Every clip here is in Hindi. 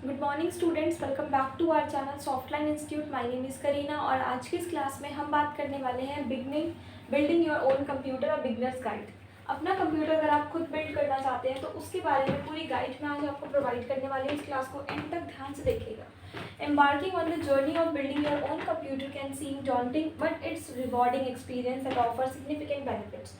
Good morning students, welcome back to our channel Softline institute. My name is Kareena और आज की इस क्लास में हम बात करने वाले हैं बिल्डिंग योर ओन कंप्यूटर और बिगनर्स गाइड। अपना कंप्यूटर अगर आप खुद बिल्ड करना चाहते हैं तो उसके बारे में पूरी गाइड मैं आज आपको प्रोवाइड करने वाली हूँ। इस क्लास को एंड तक ध्यान से देखिएगा। Embarking on the journey of building your own computer can seem daunting, but it's rewarding experience that offers significant benefits.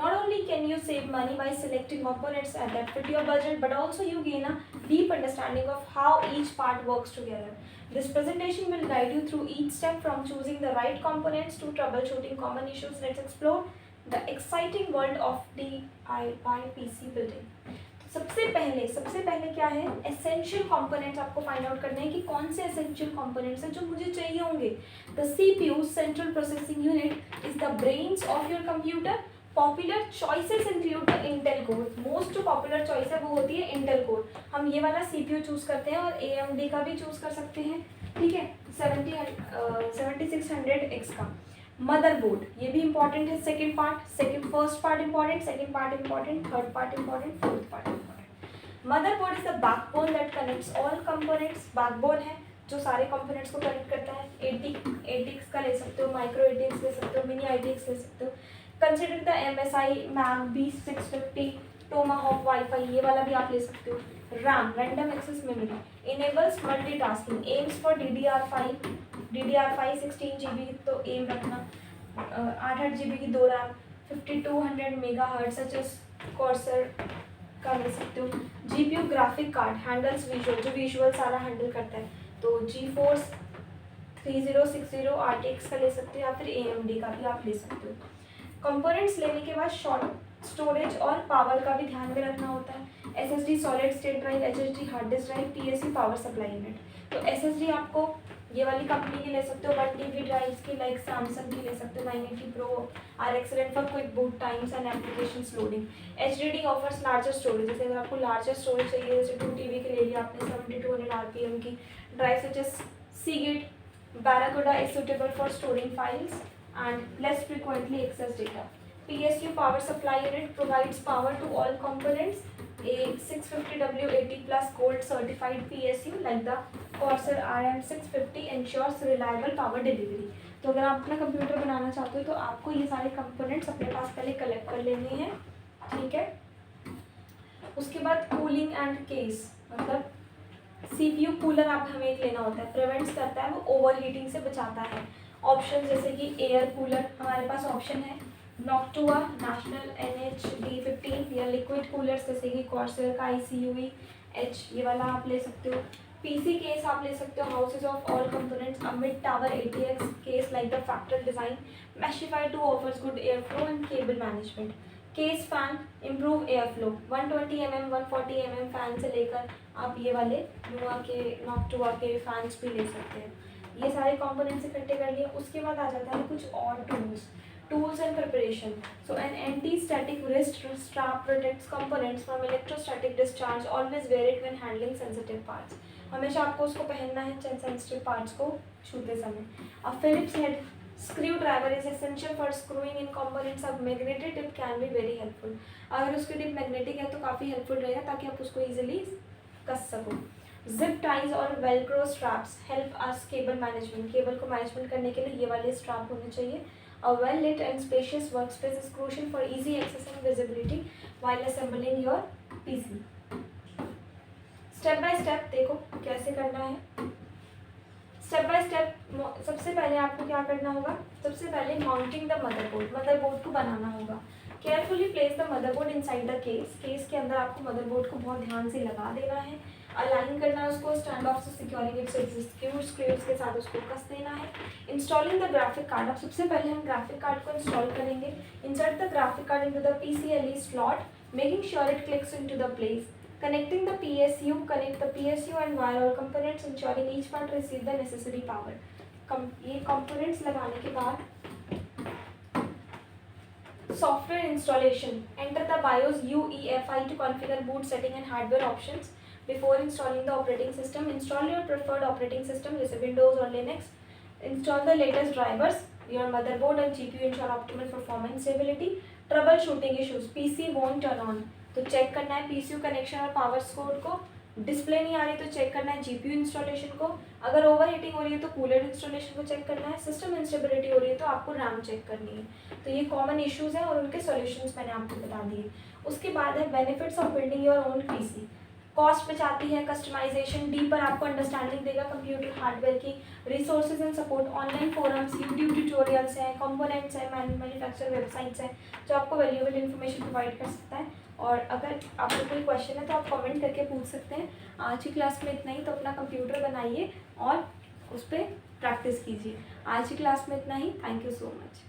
Not only can you save money by selecting components that fit your budget, but also you gain a deep understanding of how each part works together. This presentation will guide you through each step from choosing the right components to troubleshooting common issues. Let's explore the exciting world of DIY PC building. सबसे पहले क्या है, एसेंशियल कंपोनेंट्स आपको फाइंड आउट करने हैं कि कौन से एसेंशियल कंपोनेंट्स हैं जो मुझे चाहिए होंगे। The CPU central processing unit is the brains of your computer. Popular choices include the Intel core. Most जो पॉपुलर चॉइस है वो होती है इंटेल कोर। हम ये वाला CPU चूज करते हैं और AMD का भी चूज कर सकते हैं, ठीक है। 7600X का मदरबोर्ड, ये भी इंपॉर्टेंट है। First part important, second part important, third part important, fourth part important. Motherboard is the backbone that connects all components. Backbone है जो सारे कंपोनेंट्स को कनेक्ट करता है। ATX का ले सकते हो, माइक्रो ATX ले सकते हो, मिनी ITX ले सकते हो। Consider the MSI Mac B650 Tomahawk wifi, ये वाला भी आप ले सकते हो। RAM random access memory enables multitasking, AIIMS for DDR5 16 GB तो एम रखना। 8 GB की 2 RAM, 5200 megahertz such as Corsair का ले सकते हो। GPU graphic card handles visual, जो विजुअल सारा हैंडल करता है, तो GeForce 3060 RTX का ले सकते हो या फिर AMD का भी आप ले सकते हो। कंपोनेंट्स लेने के बाद शॉर्ट स्टोरेज और पावर का भी ध्यान में रखना होता है। SSD solid state drive, HDD hard disk drive, PSU power supply unit. तो SSD आपको ये वाली कंपनी की ले सकते हो, 1 TB ड्राइव्स की लाइक सैमसंग की ले सकते हो, 980 Pro are excellent for quick boot times and applications loading. HDD offers larger storage, जैसे अगर आपको लार्जर स्टोरेज चाहिए, जैसे 2 TB के ले लिया आपने 7200 RPM की drive, such as Seagate Barracuda is suitable for storing files and less frequently accessed data. PSU power supply unit provides power to all components. A 650W80 plus gold certified PSU like the Corsair RM650 ensures reliable power delivery. तो अगर आप अपना कंप्यूटर बनाना चाहते हो तो आपको ये सारे कंपोनेंट्स अपने पास पहले कलेक्ट कर लेने हैं, ठीक है। उसके बाद कूलिंग एंड केस, मतलब CPU कूलर आप हमें एक लेना होता है, प्रिवेंट्स करता है, वो ओवर हीटिंग से बचाता है। ऑप्शन जैसे कि एयर कूलर हमारे पास ऑप्शन है, नॉक्टुआ, नेशनल NH-D15 या लिक्विड कूलर्स जैसे कि कॉर्सर का ICUE-H, ये वाला आप ले सकते हो। PC केस आप ले सकते हो, houses of all components, mid tower ATX case like the Fractal design, Meshify 2 offers good air flow and cable management. Case fan improve air flow, 120 mm 140 mm fan से लेकर आप ये वाले नॉक्टुआ के फैंस भी ले सकते हैं। ये सारे कंपोनेंट्स इकट्ठे कर लिए। उसके बाद आ जाता है कुछ और tools and preparation. So an anti-static wrist strap protects components from electrostatic discharge. Always wear it when handling sensitive parts. हमेशा आपको उसको पहनना है सेंसिटिव पार्ट्स को छूते समय। A Phillips head screwdriver is essential for screwing in components. अब magnetic tip can be very helpful. अगर उसकी टिप मैग्नेटिक है तो काफ़ी हेल्पफुल रहेगा ताकि आप उसको इजीली कस सको। जिप टाइज और Velcro straps help us cable management, cable को मैनेजमेंट करने के लिए ये वाले स्ट्रैप होने चाहिए। A well lit and spacious workspace is crucial for easy access and visibility while assembling your PC. Step by step देखो कैसे करना है। स्टेप बाय स्टेप सबसे पहले आपको क्या करना होगा, सबसे पहले माउंटिंग द मदरबोर्ड को बनाना होगा। Carefully place the motherboard inside the case के अंदर आपको मदरबोर्ड को बहुत ध्यान से लगा देना है, अलाइन करना है उसको, स्टैंड ऑफ से सिक्योरिंग इट स्क्रूज के साथ उसको कस देना है। इंस्टॉलिंग द ग्राफिक कार्ड, अब सबसे पहले हम ग्राफिक कार्ड को इंस्टॉल करेंगे। Insert the graphic card into the PCLE slot, making sure it clicks into the place. Connecting the PSU, connect the PSU and wire all components, ensuring each part receive the necessary power. ये components लगाने के बाद software installation. Enter the BIOS UEFI to configure boot setting and hardware options. Before installing the operating system, install your preferred operating system जैसे Windows और Linux. Install the latest drivers. Your motherboard and GPU ensure optimal performance stability. Troubleshooting issues. PC won't turn on. तो चेक करना है PCU कनेक्शन और पावर कोड को, डिस्प्ले नहीं आ रही तो चेक करना है जीपीयू इंस्टॉलेशन को, अगर ओवर हीटिंग हो रही है तो कूलर इंस्टॉलेशन को चेक करना है, सिस्टम इंस्टेबिलिटी हो रही है तो आपको रैम चेक करनी है। तो ये कॉमन इश्यूज़ हैं और उनके सॉल्यूशंस मैंने आपको बता दिए। उसके बाद है benefits of building your own PC. Cost बचाती है, कस्टमाइजेशन डीपर आपको अंडरस्टैंडिंग देगा कंप्यूटर हार्डवेयर की, resources and support, online forums, YouTube tutorials हैं, कंपोनेंट्स हैं, मैन्युफैक्चर वेबसाइट्स हैं जो आपको वैल्यूएबल इन्फॉर्मेशन प्रोवाइड कर सकता है। और अगर आपको कोई क्वेश्चन है तो आप कमेंट करके पूछ सकते हैं। आज की क्लास में इतना ही, तो अपना कंप्यूटर बनाइए और उस पर प्रैक्टिस कीजिए। आज की क्लास में इतना ही। Thank you so much.